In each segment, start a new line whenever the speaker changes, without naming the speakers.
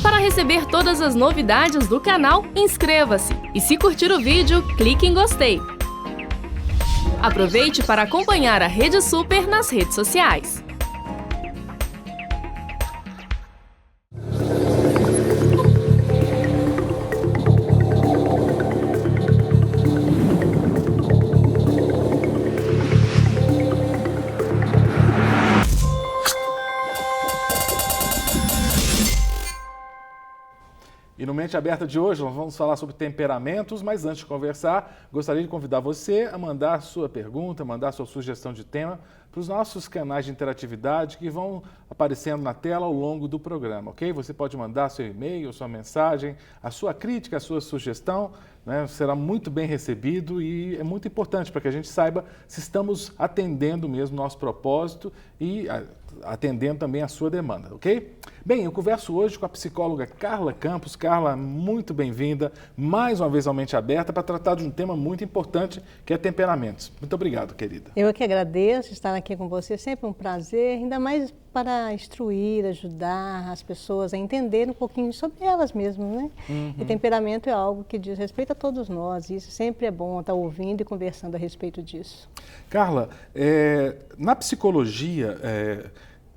Para receber todas as novidades do canal, inscreva-se e se curtir o vídeo, clique em gostei. Aproveite para acompanhar a Rede Super nas redes sociais.
E no Mente Aberta de hoje nós vamos falar sobre temperamentos, mas antes de conversar, gostaria de convidar você a mandar sua pergunta, mandar sua sugestão de tema para os nossos canais de interatividade que vão aparecendo na tela ao longo do programa, ok? Você pode mandar seu e-mail, sua mensagem, a sua crítica, a sua sugestão, né? Será muito bem recebido e é muito importante para que a gente saiba se estamos atendendo mesmo o nosso propósito e atendendo também a sua demanda, ok? Bem, eu converso hoje com a psicóloga Carla Campos. Carla, muito bem-vinda, mais uma vez ao Mente Aberta, para tratar de um tema muito importante, que é temperamentos. Muito obrigado, querida.
Eu que agradeço estar aqui com você, sempre um prazer, ainda mais para instruir, ajudar as pessoas a entenderem um pouquinho sobre elas mesmas, né? E temperamento é algo que diz respeito a todos nós, e isso sempre é bom estar ouvindo e conversando a respeito disso.
Carla, na psicologia,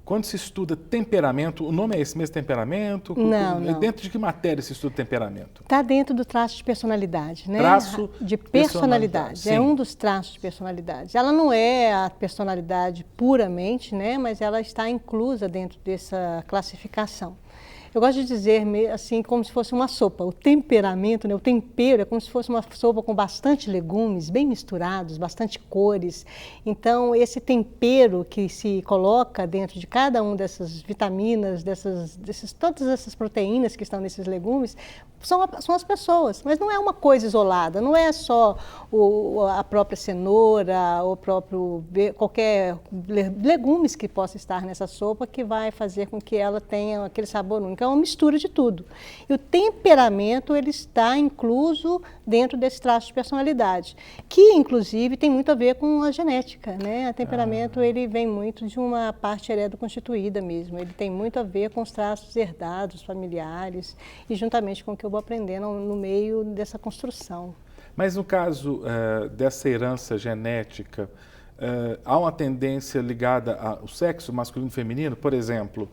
quando se estuda temperamento, o nome é esse mesmo, temperamento?
Não.
Dentro de que matéria se estuda temperamento?
Está dentro do traço de personalidade, né?
Traço
de personalidade. É um dos traços de personalidade. Ela não é a personalidade puramente, né? Mas ela está inclusa dentro dessa classificação. Eu gosto de dizer assim, como se fosse uma sopa. O temperamento, né, o tempero, é como se fosse uma sopa com bastante legumes, bem misturados, bastante cores. Então, esse tempero que se coloca dentro de cada uma dessas vitaminas, todas essas proteínas que estão nesses legumes, são as pessoas. Mas não é uma coisa isolada, não é só a própria cenoura, o próprio qualquer legumes que possa estar nessa sopa que vai fazer com que ela tenha aquele sabor único. É uma mistura de tudo. E o temperamento, ele está incluso dentro desse traço de personalidade, que inclusive tem muito a ver com a genética, né? O temperamento, ele vem muito de uma parte heredo-constituída mesmo. Ele tem muito a ver com os traços herdados, familiares, e juntamente com o que eu vou aprendendo no meio dessa construção.
Mas no caso dessa herança genética, há uma tendência ligada ao sexo masculino e feminino? Por exemplo,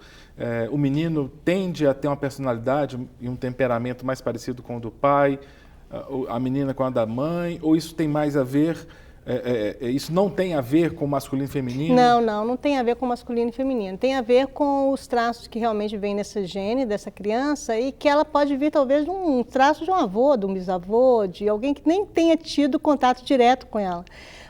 o menino tende a ter uma personalidade e um temperamento mais parecido com o do pai, a menina com a da mãe, ou isso tem mais a ver, isso não tem a ver com masculino e feminino?
Não tem a ver com masculino e feminino. Tem a ver com os traços que realmente vêm nessa gene dessa criança e que ela pode vir talvez de um traço de um avô, de um bisavô, de alguém que nem tenha tido contato direto com ela.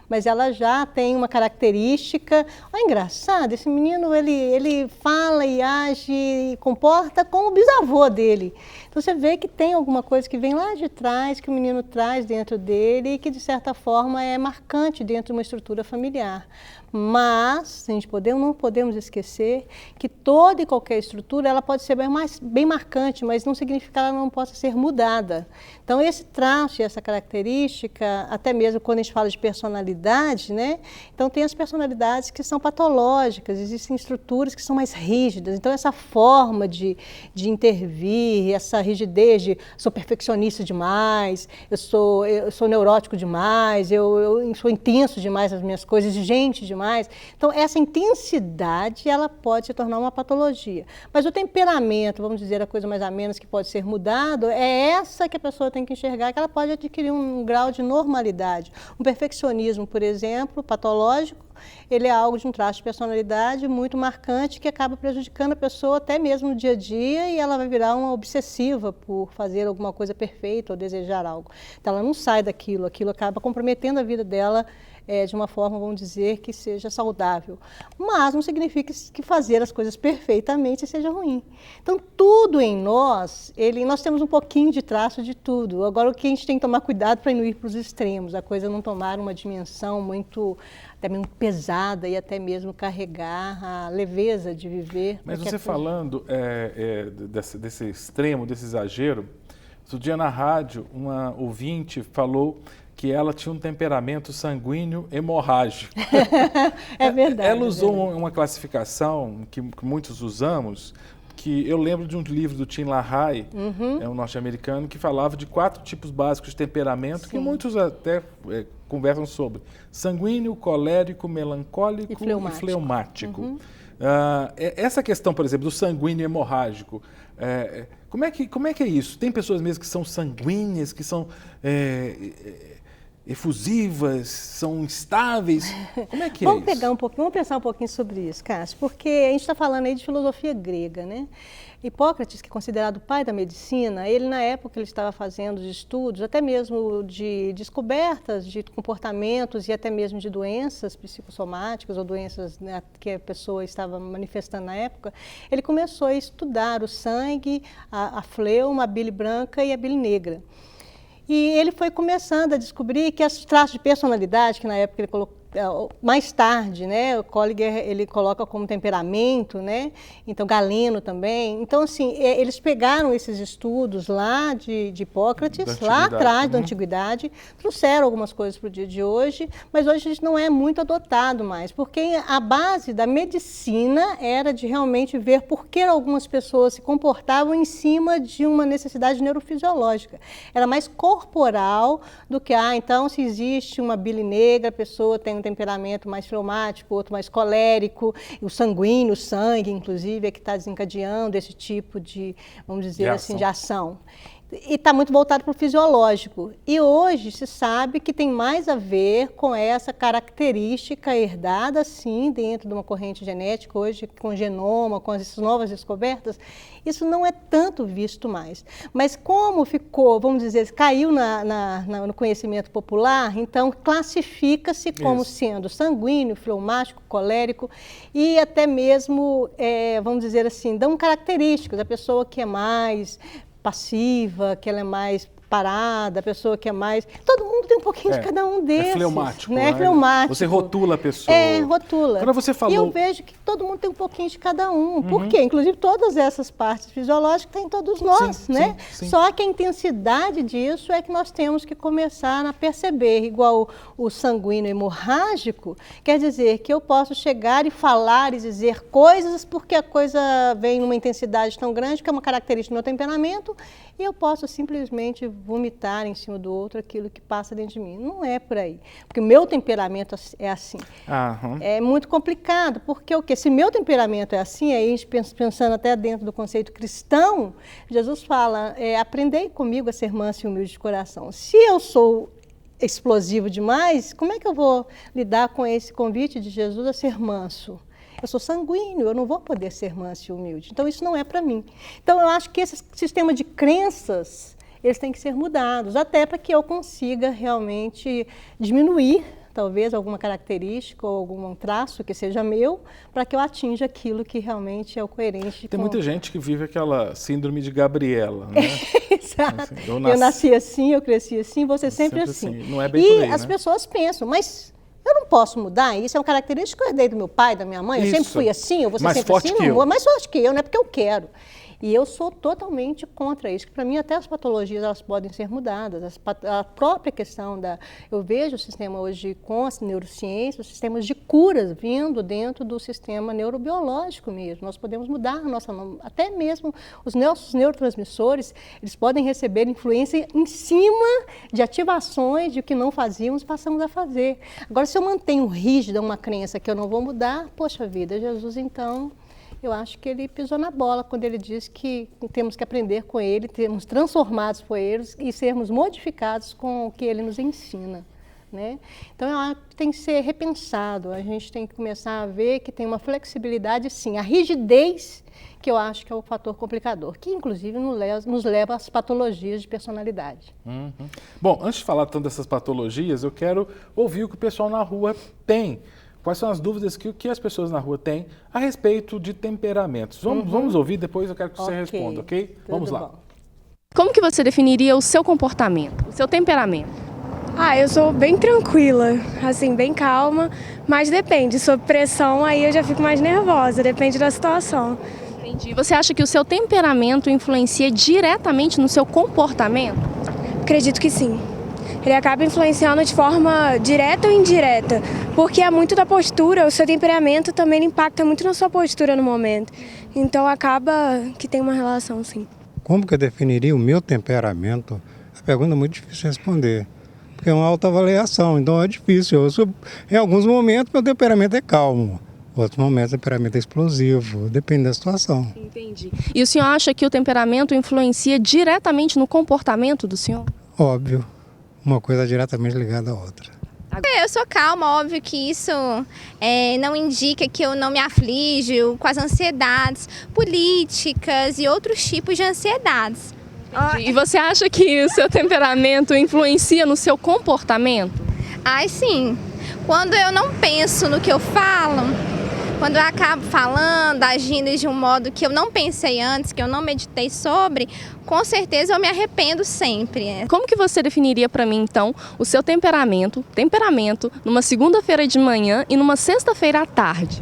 Mas ela já tem uma característica. É engraçado, esse menino, ele fala e age e comporta como o bisavô dele. Então você vê que tem alguma coisa que vem lá de trás, que o menino traz dentro dele e que de certa forma é marcante dentro de uma estrutura familiar. Mas a gente não podemos esquecer que toda e qualquer estrutura ela pode ser bem marcante, mas não significa que ela não possa ser mudada. Então esse traço e essa característica, até mesmo quando a gente fala de personalidade, né? Então tem as personalidades que são patológicas, existem estruturas que são mais rígidas. Então essa forma de intervir, essa rigidez de sou perfeccionista demais, eu sou neurótico demais, eu sou intenso demais nas minhas coisas, exigente demais. Então, essa intensidade, ela pode se tornar uma patologia. Mas o temperamento, vamos dizer, a coisa mais ou menos que pode ser mudado, é essa que a pessoa tem que enxergar, que ela pode adquirir um grau de normalidade. Um perfeccionismo, por exemplo, patológico, ele é algo de um traço de personalidade muito marcante que acaba prejudicando a pessoa até mesmo no dia a dia e ela vai virar uma obsessiva por fazer alguma coisa perfeita ou desejar algo. Então, ela não sai daquilo, aquilo acaba comprometendo a vida dela de uma forma, vamos dizer, que seja saudável. Mas não significa que fazer as coisas perfeitamente seja ruim. Então, tudo em nós temos um pouquinho de traço de tudo. Agora, o que a gente tem que tomar cuidado para não ir para os extremos, a coisa não tomar uma dimensão muito até mesmo pesada e até mesmo carregar a leveza de viver.
Mas você falando desse extremo, desse exagero, outro dia na rádio, uma ouvinte falou que ela tinha um temperamento sanguíneo hemorrágico.
É verdade.
Ela usou uma classificação que muitos usamos, que eu lembro de um livro do Tim LaHaye, é um norte-americano, que falava de 4 tipos básicos de temperamento, que muitos até conversam sobre: sanguíneo, colérico, melancólico e fleumático. Essa questão, por exemplo, do sanguíneo hemorrágico, como é que é isso? Tem pessoas mesmo que são sanguíneas, que são efusivas, são instáveis? Como é que é isso?
Vamos pensar um pouquinho sobre isso, Cássio, porque a gente está falando aí de filosofia grega, né? Hipócrates, que é considerado o pai da medicina, ele na época ele estava fazendo estudos, até mesmo de descobertas de comportamentos e até mesmo de doenças psicossomáticas ou doenças, né, que a pessoa estava manifestando na época. Ele começou a estudar o sangue, a fleuma, a bile branca e a bile negra. E ele foi começando a descobrir que os traços de personalidade, que na época ele colocou, mais tarde, né, o Colliger ele coloca como temperamento, né, então Galeno também. Então, assim, eles pegaram esses estudos lá de Hipócrates, lá atrás da antiguidade, trouxeram algumas coisas para o dia de hoje, mas hoje a gente não é muito adotado mais, porque a base da medicina era de realmente ver por que algumas pessoas se comportavam em cima de uma necessidade neurofisiológica. Era mais corporal do que, então, se existe uma bile negra, a pessoa tem um temperamento mais fleumático, outro mais colérico, o sanguíneo, o sangue, inclusive, é que está desencadeando esse tipo de, vamos dizer assim, de ação. E está muito voltado para o fisiológico. E hoje se sabe que tem mais a ver com essa característica herdada, sim, dentro de uma corrente genética, hoje com o genoma, com essas novas descobertas, isso não é tanto visto mais. Mas como ficou, vamos dizer, caiu no conhecimento popular, então classifica-se como sendo sanguíneo, fleumático, colérico e até mesmo, vamos dizer assim, dão características da pessoa que é mais passiva, que ela é mais parada, a pessoa que é mais... Todo mundo tem um pouquinho de cada um desses.
É fleumático,
né? É fleumático.
Você rotula a pessoa.
Rotula.
Quando você falou...
E eu vejo que todo mundo tem um pouquinho de cada um. Por quê? Inclusive, todas essas partes fisiológicas têm todos nós, né?
Sim.
Só que a intensidade disso é que nós temos que começar a perceber. Igual o sanguíneo hemorrágico, quer dizer que eu posso chegar e falar e dizer coisas porque a coisa vem numa intensidade tão grande, que é uma característica do meu temperamento, e eu posso simplesmente vomitar em cima do outro aquilo que passa dentro de mim. Não é por aí. Porque o meu temperamento é assim. É muito complicado, porque o quê? Se meu temperamento é assim, aí a gente pensando até dentro do conceito cristão, Jesus fala, aprendei comigo a ser manso e humilde de coração. Se eu sou explosivo demais, como é que eu vou lidar com esse convite de Jesus a ser manso? Eu sou sanguíneo, eu não vou poder ser manso e humilde. Então, isso não é para mim. Então, eu acho que esse sistema de crenças, eles têm que ser mudados, até para que eu consiga realmente diminuir, talvez, alguma característica ou algum traço que seja meu, para que eu atinja aquilo que realmente é o coerente.
Tem muita gente que vive aquela síndrome de Gabriela, né?
Exato. Assim, eu nasci assim, eu cresci assim, você sempre assim.
Não é bem por aí,
as pessoas pensam, mas... eu não posso mudar, isso é uma característica que eu herdei do meu pai, da minha mãe, eu sempre fui assim, eu vou ser sempre assim, não, mais forte que eu, não é porque eu quero. E eu sou totalmente contra isso, que para mim até as patologias elas podem ser mudadas, a própria questão da... Eu vejo o sistema hoje com as neurociências, os sistemas de curas vindo dentro do sistema neurobiológico mesmo. Nós podemos mudar a nossa... Até mesmo os nossos neurotransmissores, eles podem receber influência em cima de ativações de que não fazíamos, passamos a fazer. Agora, se eu mantenho rígida uma crença que eu não vou mudar, poxa vida, Jesus então... Eu acho que ele pisou na bola quando ele diz que temos que aprender com ele, termos transformados por eles e sermos modificados com o que ele nos ensina, né? Então, eu acho que tem que ser repensado, a gente tem que começar a ver que tem uma flexibilidade, sim. A rigidez, que eu acho que é o fator complicador, que inclusive nos leva às patologias de personalidade.
Bom, antes de falar tanto dessas patologias, eu quero ouvir o que o pessoal na rua tem. Quais são as dúvidas que as pessoas na rua têm a respeito de temperamentos? Vamos ouvir, depois eu quero que você responda, ok? Vamos lá.
Como que você definiria o seu comportamento, o seu temperamento?
Eu sou bem tranquila, assim, bem calma, mas depende, sob pressão aí eu já fico mais nervosa, depende da situação.
Entendi. Você acha que o seu temperamento influencia diretamente no seu comportamento?
Acredito que sim. ele acaba influenciando de forma direta ou indireta, porque é muito da postura, o seu temperamento também impacta muito na sua postura no momento. Então acaba que tem uma relação, sim.
Como que eu definiria o meu temperamento? A pergunta é muito difícil de responder, porque é uma autoavaliação, então é difícil. Em alguns momentos meu temperamento é calmo, outros momentos o temperamento é explosivo, depende da situação.
Entendi. E o senhor acha que o temperamento influencia diretamente no comportamento do senhor?
Óbvio, uma coisa diretamente ligada à outra.
Eu sou calma, óbvio que isso não indica que eu não me aflijo com as ansiedades políticas e outros tipos de ansiedades.
E você acha que o seu temperamento influencia no seu comportamento?
Ai, sim. Quando eu não penso no que eu falo, quando eu acabo falando, agindo de um modo que eu não pensei antes, que eu não meditei sobre, com certeza eu me arrependo sempre.
Como que você definiria para mim, então, o seu temperamento numa segunda-feira de manhã e numa sexta-feira à tarde?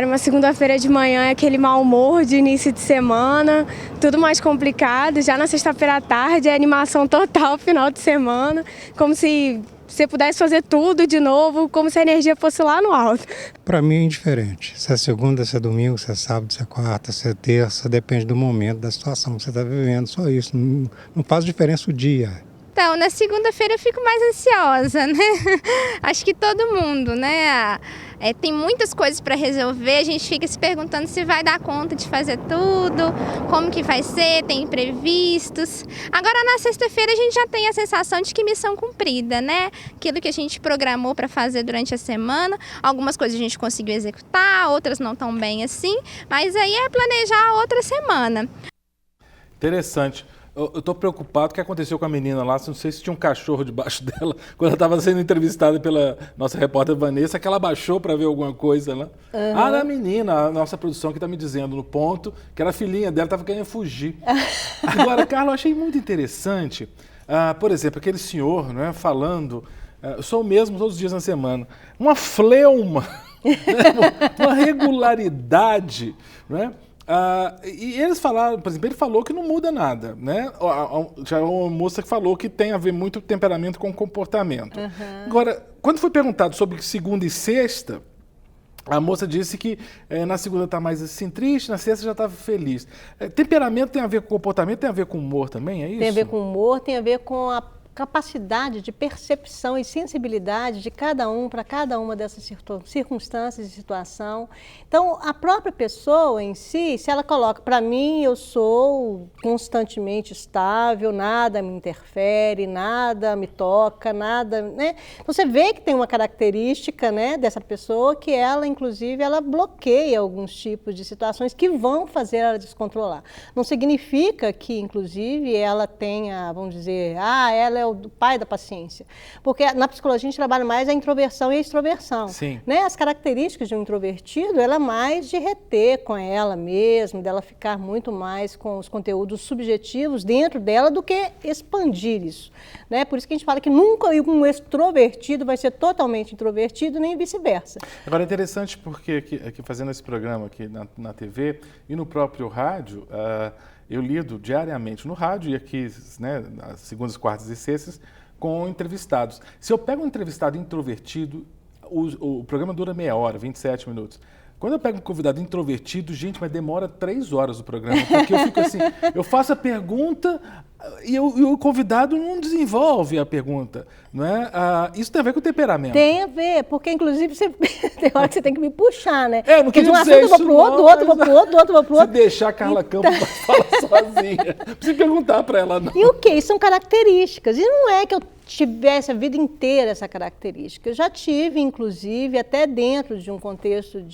Uma segunda-feira de manhã é aquele mau humor de início de semana, tudo mais complicado. Já na sexta-feira à tarde é animação total, final de semana, como se você pudesse fazer tudo de novo, como se a energia fosse lá no alto.
Para mim é indiferente. Se é segunda, se é domingo, se é sábado, se é quarta, se é terça, depende do momento, da situação que você está vivendo, só isso. Não faz diferença o dia.
Então, na segunda-feira eu fico mais ansiosa, né? Acho que todo mundo, né? Tem muitas coisas para resolver, a gente fica se perguntando se vai dar conta de fazer tudo, como que vai ser, tem imprevistos. Agora, na sexta-feira, a gente já tem a sensação de que missão cumprida, né? Aquilo que a gente programou para fazer durante a semana, algumas coisas a gente conseguiu executar, outras não tão bem assim, mas aí é planejar a outra semana.
Interessante. Eu estou preocupado com o que aconteceu com a menina lá, não sei se tinha um cachorro debaixo dela, quando ela estava sendo entrevistada pela nossa repórter Vanessa, que ela baixou para ver alguma coisa lá. Uhum. Era a menina, a nossa produção que está me dizendo no ponto, que era a filhinha dela, estava querendo fugir. Agora, Carla, eu achei muito interessante, por exemplo, aquele senhor, né, falando, eu sou o mesmo todos os dias na semana, uma fleuma, né, uma regularidade, né? E eles falaram, por exemplo, ele falou que não muda nada, né? Já uma moça que falou que tem a ver muito temperamento com comportamento. Uhum. Agora, quando foi perguntado sobre segunda e sexta, a moça disse que na segunda está mais assim triste, na sexta já estava feliz. Temperamento tem a ver com comportamento, tem a ver com humor também, é isso?
Tem a ver com humor, tem a ver com a capacidade de percepção e sensibilidade de cada um para cada uma dessas circunstâncias e situação. Então, a própria pessoa em si, se ela coloca, para mim, eu sou constantemente estável, nada me interfere, nada me toca, nada, né? Você vê que tem uma característica, né, dessa pessoa que ela, inclusive, ela bloqueia alguns tipos de situações que vão fazer ela descontrolar. Não significa que, inclusive, ela tenha, vamos dizer, ela é o pai da paciência. Porque na psicologia a gente trabalha mais a introversão e a extroversão.
Sim.
Né? As características de um introvertido, ela é mais de reter com ela mesma, dela ficar muito mais com os conteúdos subjetivos dentro dela do que expandir isso. Né? Por isso que a gente fala que nunca um extrovertido vai ser totalmente introvertido, nem vice-versa.
Agora é interessante porque aqui fazendo esse programa aqui na TV e no próprio rádio, eu lido diariamente no rádio e aqui, né, nas segundas, quartas e sextas, com entrevistados. Se eu pego um entrevistado introvertido, o programa dura meia hora, 27 minutos. Quando eu pego um convidado introvertido, gente, mas demora 3 horas o programa, porque eu fico assim, eu faço a pergunta e o convidado não desenvolve a pergunta, não é? Isso tem a ver com o temperamento.
Tem a ver, porque inclusive tem hora que você tem que me puxar, né?
Eu não queria dizer isso,
eu vou pro outro, do outro, vou pro outro, do outro, vou pro outro.
Se deixar a Carla Campos falar sozinha, não precisa perguntar para ela, não.
E o quê? São características. E não é que eu tivesse a vida inteira essa característica. Eu já tive, inclusive, até dentro de um contexto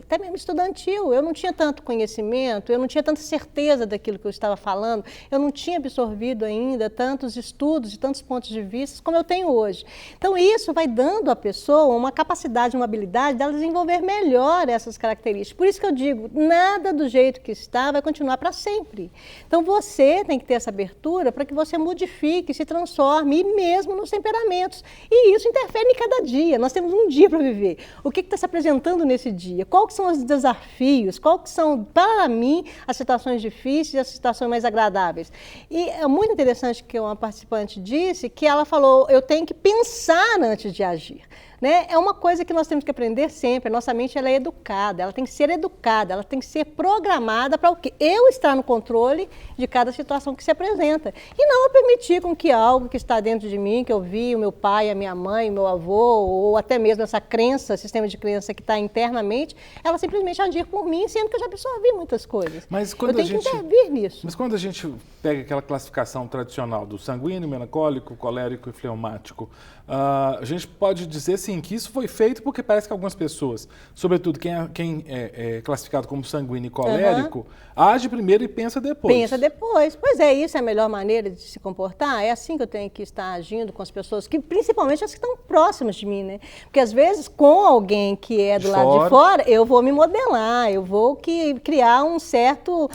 até mesmo estudantil, eu não tinha tanto conhecimento, eu não tinha tanta certeza daquilo que eu estava falando, eu não tinha absorvido ainda tantos estudos e tantos pontos de vista como eu tenho hoje. Então, isso vai dando à pessoa uma capacidade, uma habilidade dela desenvolver melhor essas características. Por isso que eu digo, nada do jeito que está vai continuar para sempre. Então, você tem que ter essa abertura para que você modifique, se transforme e mesmo nos temperamentos. E isso interfere em cada dia. Nós temos um dia para viver. O que está se apresentando nesse dia? Quais são os desafios? Quais são, para mim, as situações difíceis e as situações mais agradáveis? E é muito interessante que uma participante disse que ela falou, eu tenho que pensar antes de agir. Né? É uma coisa que nós temos que aprender sempre. A nossa mente ela é educada, ela tem que ser educada, ela tem que ser programada para o quê? Eu estar no controle de cada situação que se apresenta. E não permitir com que algo que está dentro de mim, que eu vi, o meu pai, a minha mãe, o meu avô, ou até mesmo essa crença, sistema de crença que está internamente, ela simplesmente agir por mim, sendo que eu já absorvi muitas coisas.
Mas quando
eu tenho que intervir nisso.
Mas quando a gente pega aquela classificação tradicional do sanguíneo, melancólico, colérico e fleumático, a gente pode dizer sim que isso foi feito porque parece que algumas pessoas, sobretudo quem é classificado como sanguíneo e colérico, age primeiro e pensa depois.
Pensa depois. Pois é, isso é a melhor maneira de se comportar? É assim que eu tenho que estar agindo com as pessoas, que principalmente as que estão próximas de mim, né? Porque às vezes com alguém que é do lado de fora, eu vou me modelar, eu vou criar um certo,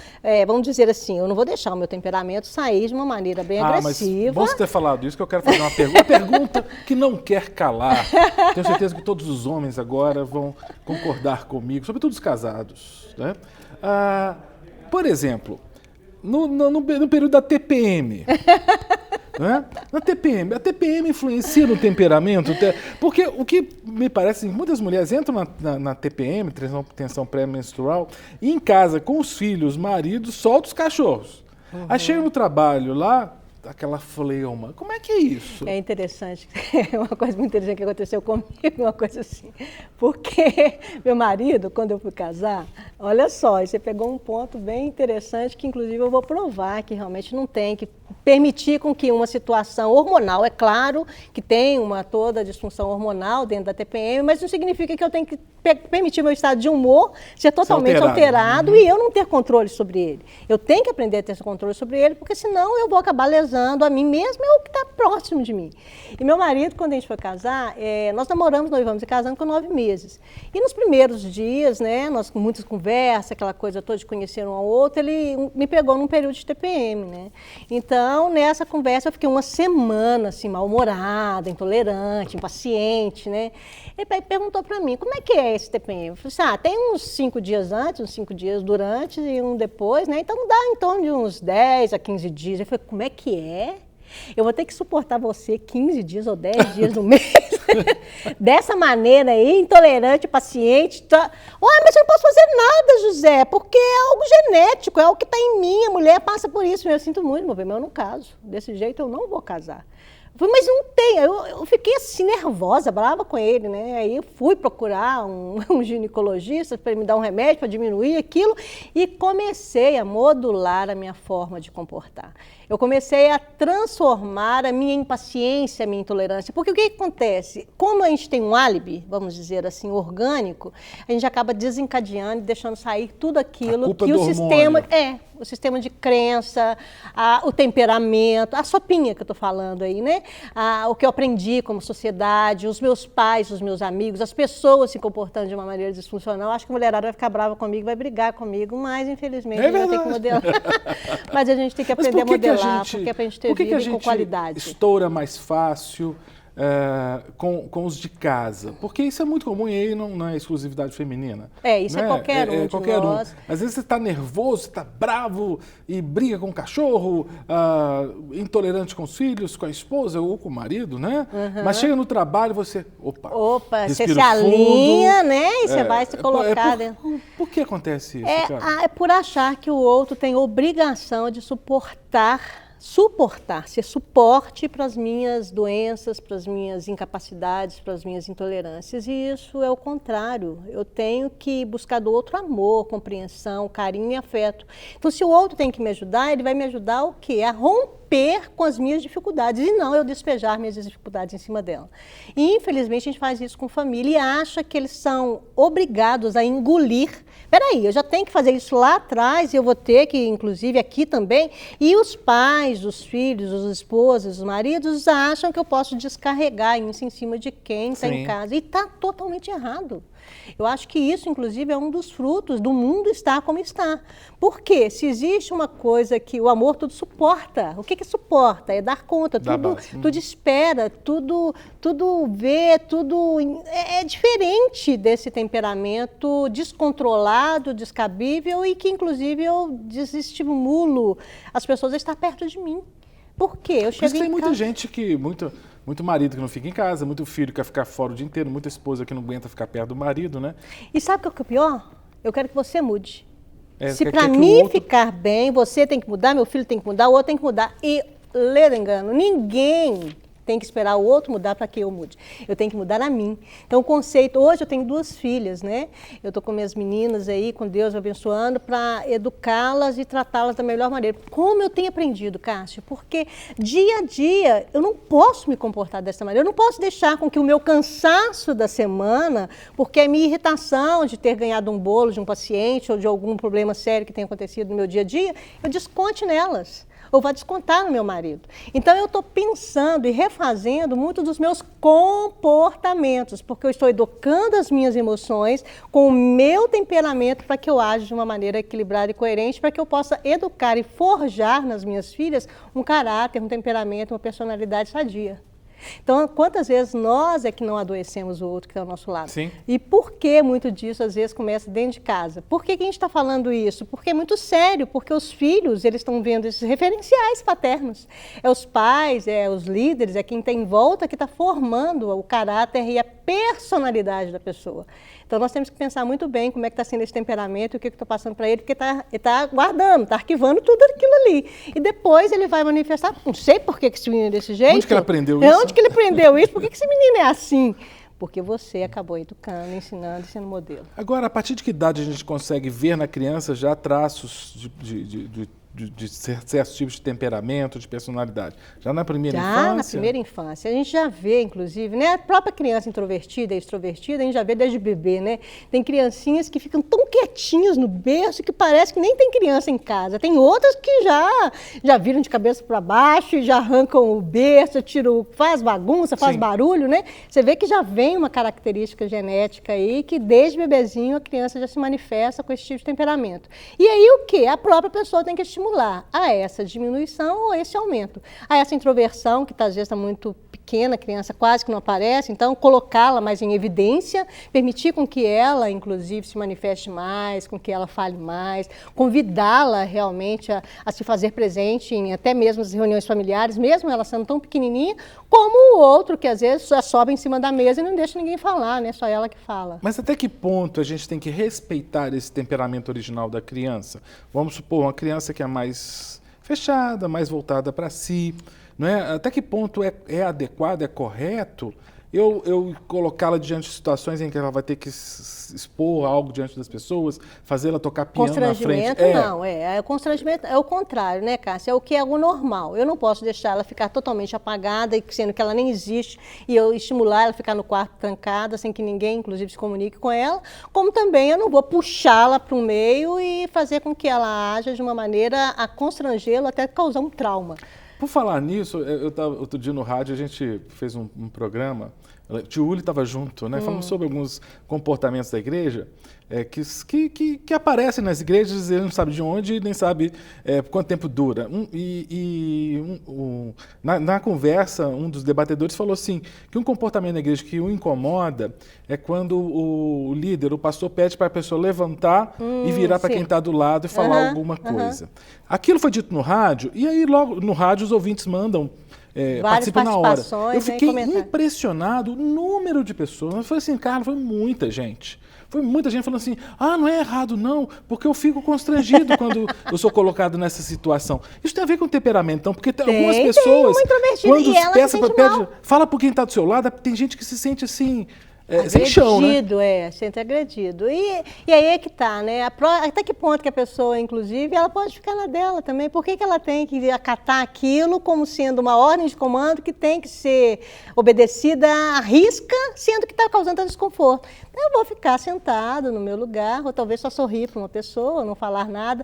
vamos dizer assim, eu não vou deixar o meu temperamento sair de uma maneira bem agressiva.
Mas bom você ter falado isso, que eu quero fazer uma pergunta. Uma pergunta que não quer calar. Tenho certeza que todos os homens agora vão concordar comigo, sobretudo os casados. Né? Por exemplo, no período da TPM, né? Na TPM, a TPM influencia no temperamento? Porque o que me parece, muitas mulheres entram na TPM, tensão pré-menstrual, e em casa, com os filhos, maridos, soltam os cachorros. Aí chega no trabalho lá, aquela fleuma. Como é que é isso?
É interessante. É uma coisa muito interessante que aconteceu comigo, uma coisa assim. Porque meu marido, quando eu fui casar, olha só, você pegou um ponto bem interessante que, inclusive, eu vou provar que realmente não tem que permitir com que uma situação hormonal, é claro que tem toda a disfunção hormonal dentro da TPM, mas não significa que eu tenho que permitir meu estado de humor ser totalmente alterado e eu não ter controle sobre ele. Eu tenho que aprender a ter esse controle sobre ele, porque senão eu vou acabar lesando a mim mesma e o que está próximo de mim. E meu marido, quando a gente foi casar, nós namoramos, noivamos e casamos com 9 meses. E nos primeiros dias, né, nós com muitas conversas, aquela coisa toda de conhecer um ao outro, ele me pegou num período de TPM, né? Então, nessa conversa, eu fiquei uma semana, assim, mal-humorada, intolerante, impaciente, né? Ele perguntou para mim, como é que é esse TPM? Eu falei assim, tem uns 5 dias antes, uns 5 dias durante e um depois, né? Então, dá em torno de uns 10 a 15 dias. Ele falou, como é que é? Eu vou ter que suportar você 15 dias ou 10 dias no mês, dessa maneira aí, intolerante, paciente. Mas eu não posso fazer nada, José, porque é algo genético, é algo que está em mim, a mulher passa por isso. Eu sinto muito, meu bem, mas eu não caso. Desse jeito eu não vou casar. Eu falei, mas não tem. Eu fiquei assim, nervosa, brava com ele, né? Aí eu fui procurar um ginecologista para me dar um remédio para diminuir aquilo e comecei a modular a minha forma de comportar. Eu comecei a transformar a minha impaciência, a minha intolerância. Porque o que acontece? Como a gente tem um álibi, vamos dizer assim, orgânico, a gente acaba desencadeando e deixando sair tudo aquilo que o sistema... o sistema de crença, o temperamento, a sopinha que eu estou falando aí, né? O que eu aprendi como sociedade, os meus pais, os meus amigos, as pessoas se comportando de uma maneira disfuncional. Acho que a mulherada vai ficar brava comigo, vai brigar comigo, mas infelizmente a gente tem que modelar. Mas a gente tem que aprender a modelar, porque é para a gente ter vida com qualidade.
Estoura mais fácil com os de casa? Porque isso é muito comum e aí não é exclusividade feminina.
Isso é qualquer um de nós.
Às vezes você está nervoso, você está bravo e briga com o cachorro, intolerante com os filhos, com a esposa ou com o marido, né? Mas chega no trabalho e você... Opa,
você se alinha, né? E você vai se colocar dentro.
Por que acontece isso, cara?
É por achar que o outro tem obrigação de suportar, ser suporte para as minhas doenças, para as minhas incapacidades, para as minhas intolerâncias. E isso é o contrário. Eu tenho que buscar do outro amor, compreensão, carinho e afeto. Então, se o outro tem que me ajudar, ele vai me ajudar o quê? A romper com as minhas dificuldades e não eu despejar minhas dificuldades em cima dela. E, infelizmente, a gente faz isso com família e acha que eles são obrigados a engolir. Peraí, eu já tenho que fazer isso lá atrás e eu vou ter que, inclusive, aqui também. E os pais, os filhos, os esposos, os maridos acham que eu posso descarregar isso em cima de quem está em casa. E está totalmente errado. Eu acho que isso, inclusive, é um dos frutos do mundo estar como está. Porque se existe uma coisa que o amor tudo suporta, o que suporta? É dar conta, tudo espera, tudo vê, tudo é diferente desse temperamento descontrolado, descabível e que, inclusive, eu desestimulo as pessoas a estar perto de mim. Por quê? Eu chego
Mas tem muita gente que... Muito marido que não fica em casa, muito filho que quer ficar fora o dia inteiro, muita esposa que não aguenta ficar perto do marido, né?
E sabe o que é o pior? Eu quero que você mude. Se
quer
para
que o
mim
outro...
ficar bem, você tem que mudar, meu filho tem que mudar, o outro tem que mudar. E, lê do engano, ninguém tem que esperar o outro mudar para que eu mude. Eu tenho que mudar a mim. Então, o conceito... Hoje eu tenho 2 filhas, né? Eu estou com minhas meninas aí, com Deus abençoando, para educá-las e tratá-las da melhor maneira. Como eu tenho aprendido, Cássio? Porque dia a dia eu não posso me comportar dessa maneira. Eu não posso deixar com que o meu cansaço da semana, porque a minha irritação de ter ganhado um bolo de um paciente ou de algum problema sério que tenha acontecido no meu dia a dia, eu desconte nelas. Ou vai descontar no meu marido. Então, eu estou pensando e refazendo muitos dos meus comportamentos, porque eu estou educando as minhas emoções com o meu temperamento para que eu aja de uma maneira equilibrada e coerente, para que eu possa educar e forjar nas minhas filhas um caráter, um temperamento, uma personalidade sadia. Então, quantas vezes nós é que não adoecemos o outro que está ao nosso lado?
Sim.
E por que muito disso, às vezes, começa dentro de casa? Por que a gente está falando isso? Porque é muito sério, porque os filhos, eles estão vendo esses referenciais paternos. É os pais, é os líderes, é quem está em volta que está formando o caráter e a personalidade da pessoa. Então, nós temos que pensar muito bem como é que está sendo esse temperamento e o que está passando para ele, porque ele está guardando, está arquivando tudo aquilo ali. E depois ele vai manifestar, não sei por que esse menino é desse jeito.
Onde que ele aprendeu isso?
Onde que ele aprendeu isso? Por que esse menino é assim? Porque você acabou educando, ensinando e sendo modelo.
Agora, a partir de que idade a gente consegue ver na criança já traços de certos tipos de temperamento, de personalidade? Já na primeira infância?
Já na primeira infância. A gente já vê, inclusive, né? A própria criança introvertida e extrovertida, a gente já vê desde bebê, né? Tem criancinhas que ficam tão quietinhas no berço que parece que nem tem criança em casa. Tem outras que já viram de cabeça para baixo e já arrancam o berço, faz bagunça, faz barulho, né? Você vê que já vem uma característica genética aí que desde bebezinho a criança já se manifesta com esse tipo de temperamento. E aí o quê? A própria pessoa tem que estimular a essa diminuição ou esse aumento. A essa introversão, que às vezes está muito pequena, a criança quase que não aparece, então colocá-la mais em evidência, permitir com que ela, inclusive, se manifeste mais, com que ela fale mais, convidá-la realmente a se fazer presente em até mesmo as reuniões familiares, mesmo ela sendo tão pequenininha, como o outro que às vezes só sobe em cima da mesa e não deixa ninguém falar, né? Só ela que fala.
Mas até que ponto a gente tem que respeitar esse temperamento original da criança? Vamos supor, uma criança que é mais fechada, mais voltada para si, não é? Até que ponto é adequado, é correto eu colocá-la diante de situações em que ela vai ter que expor algo diante das pessoas, fazê-la tocar piano na frente?
Não, constrangimento é o contrário, né, Cássia? É o que é o normal. Eu não posso deixar ela ficar totalmente apagada, sendo que ela nem existe, e eu estimular ela a ficar no quarto trancada, sem que ninguém, inclusive, se comunique com ela, como também eu não vou puxá-la para o meio e fazer com que ela haja de uma maneira a constrangê-lo até causar um trauma.
Por falar nisso, eu estava outro dia no rádio, a gente fez um programa, o tio Uli estava junto, né? Falamos sobre alguns comportamentos da igreja que aparecem nas igrejas, ele não sabe de onde, nem sabe quanto tempo dura. Na conversa, um dos debatedores falou assim, que um comportamento na igreja que o incomoda é quando o líder, o pastor, pede para a pessoa levantar e virar para quem está do lado e falar alguma coisa. Aquilo foi dito no rádio, e aí logo no rádio os ouvintes mandam participam na hora. Eu fiquei impressionado o número de pessoas. Eu falei assim, Carlos, foi muita gente. Foi muita gente falando assim, não é errado não, porque eu fico constrangido quando eu sou colocado nessa situação. Isso tem a ver com temperamento, então, porque algumas pessoas, quando fala por quem está do seu lado, tem gente que se sente assim, sem chão, né?
Sente agredido. E aí é que tá, né? Até que ponto que a pessoa, inclusive, ela pode ficar na dela também. Por que ela tem que acatar aquilo como sendo uma ordem de comando que tem que ser obedecida à risca, sendo que está causando tanto desconforto? Eu vou ficar sentado no meu lugar, ou talvez só sorrir para uma pessoa, não falar nada.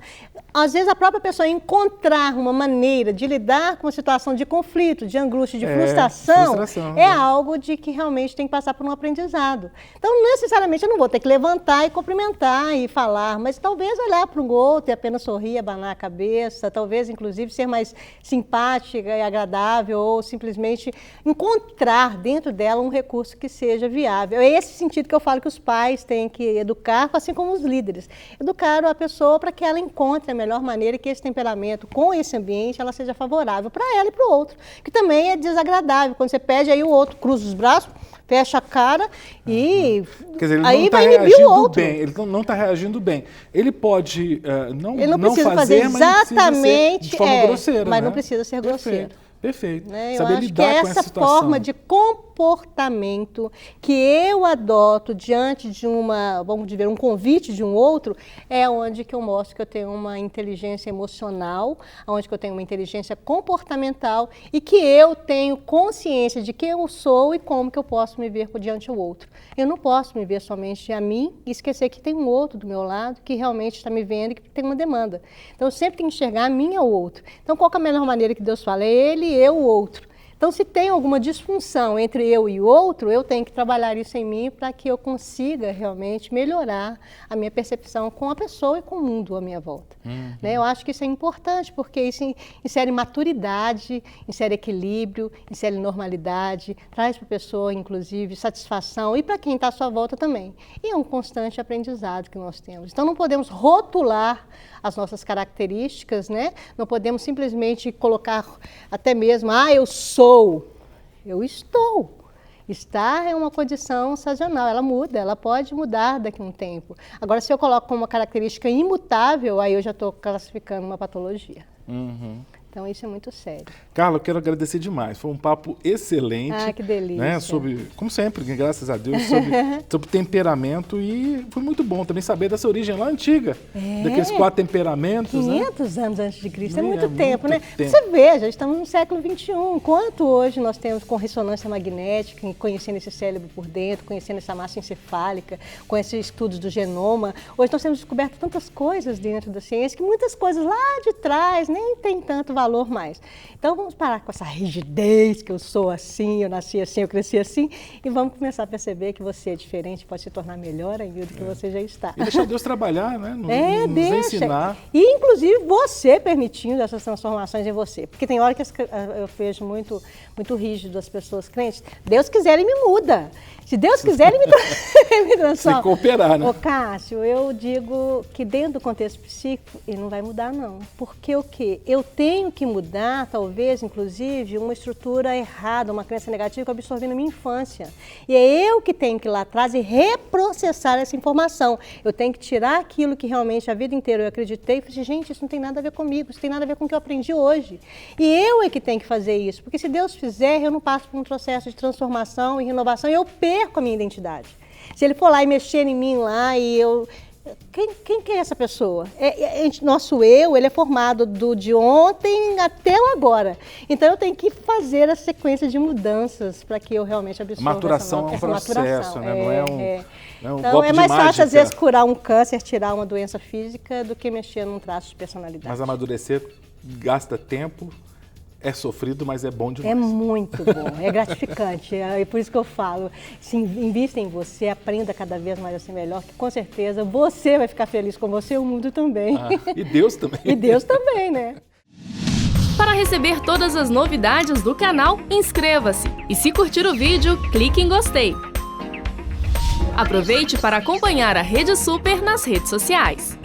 Às vezes a própria pessoa encontrar uma maneira de lidar com uma situação de conflito, de angústia, de frustração, é algo de que realmente tem que passar por um aprendizado. determinado. Então, necessariamente, eu não vou ter que levantar e cumprimentar e falar, mas talvez olhar para um outro e apenas sorrir, abanar a cabeça, talvez, inclusive, ser mais simpática e agradável, ou simplesmente encontrar dentro dela um recurso que seja viável. É esse sentido que eu falo que os pais têm que educar, assim como os líderes. Educar a pessoa para que ela encontre a melhor maneira que esse temperamento, com esse ambiente, ela seja favorável para ela e para o outro, que também é desagradável. Quando você pede, aí o outro cruza os braços, fecha a cara e
quer dizer, ele
aí
não tá
vai inibir o outro.
bem, ele não está reagindo bem. Ele pode
Ele não precisa fazer exatamente,
mas não precisa ser de forma grosseira,
mas
né?
não precisa ser grosseiro.
Perfeito.
Né? Eu
Saber
acho que
lidar com essa
essa
situação.
forma de comportamento que eu adoto diante de vamos dizer, um convite de um outro, é onde que eu mostro que eu tenho uma inteligência emocional, onde que eu tenho uma inteligência comportamental e que eu tenho consciência de quem eu sou e como que eu posso me ver diante do outro. Eu não posso me ver somente a mim e esquecer que tem um outro do meu lado que realmente está me vendo e que tem uma demanda. Então, eu sempre tenho que enxergar a mim e o outro. Então, qual que é a melhor maneira que Deus fala? É ele, eu, o outro. Então, se tem alguma disfunção entre eu e o outro, eu tenho que trabalhar isso em mim para que eu consiga realmente melhorar a minha percepção com a pessoa e com o mundo à minha volta. Né? Eu acho que isso é importante, porque isso insere maturidade, insere equilíbrio, insere normalidade, traz para a pessoa, inclusive, satisfação e para quem está à sua volta também. E é um constante aprendizado que nós temos. Então, não podemos rotular as nossas características, né? Não podemos simplesmente colocar até mesmo, eu sou, eu estou. Estar é uma condição sazonal, ela muda, ela pode mudar daqui a um tempo. Agora, se eu coloco como uma característica imutável, aí eu já estou classificando uma patologia. Então, isso é muito sério.
Carla, eu quero agradecer demais. Foi um papo excelente.
Ah, que delícia.
Né, sobre, como sempre, graças a Deus, sobre temperamento. E foi muito bom também saber dessa origem lá antiga. Daqueles 4 temperamentos.
500 anos antes de Cristo. É muito
muito
tempo, né?
tempo.
Você veja, estamos no século XXI. Quanto hoje nós temos com ressonância magnética, conhecendo esse cérebro por dentro, conhecendo essa massa encefálica, com esses estudos do genoma. Hoje nós temos descoberto tantas coisas dentro da ciência que muitas coisas lá de trás nem tem tanto valor mais. Então vamos parar com essa rigidez que eu sou assim, eu nasci assim, eu cresci assim, e vamos começar a perceber que você é diferente, pode se tornar melhor ainda do que você já está.
E deixar Deus trabalhar, né? Nos ensinar.
E inclusive você permitindo essas transformações em você. Porque tem hora que eu vejo muito rígido as pessoas crentes. Deus quiser, ele me muda. Se Deus quiser, ele me transforma.
Sem cooperar, né?
Ô, Cássio, eu digo que dentro do contexto psíquico, ele não vai mudar, não. Porque o quê? Eu tenho que mudar, talvez, inclusive, uma estrutura errada, uma crença negativa que eu absorvi na minha infância. E é eu que tenho que ir lá atrás e reprocessar essa informação. Eu tenho que tirar aquilo que realmente a vida inteira eu acreditei e falei, gente, isso não tem nada a ver comigo, isso tem nada a ver com o que eu aprendi hoje. E eu é que tenho que fazer isso, porque se Deus fizer, eu não passo por um processo de transformação e renovação e eu perco a minha identidade. Se ele for lá e mexer em mim lá e eu... Quem que é essa pessoa? Nosso eu, ele é formado de ontem até o agora. Então eu tenho que fazer a sequência de mudanças para que eu realmente absorva
maturação
essa
é um processo, né? Não é um
então
golpe
é mais
de
fácil, às
mágica.
vezes, curar um câncer, tirar uma doença física, do que mexer num traço de personalidade.
Mas amadurecer gasta tempo, é sofrido, mas é bom demais.
É muito bom, é gratificante. É por isso que eu falo, se invista em você, aprenda cada vez mais a ser melhor, que com certeza você vai ficar feliz com você e o mundo também.
E Deus também.
E Deus também, né?
Para receber todas as novidades do canal, inscreva-se. E se curtir o vídeo, clique em gostei. Aproveite para acompanhar a Rede Super nas redes sociais.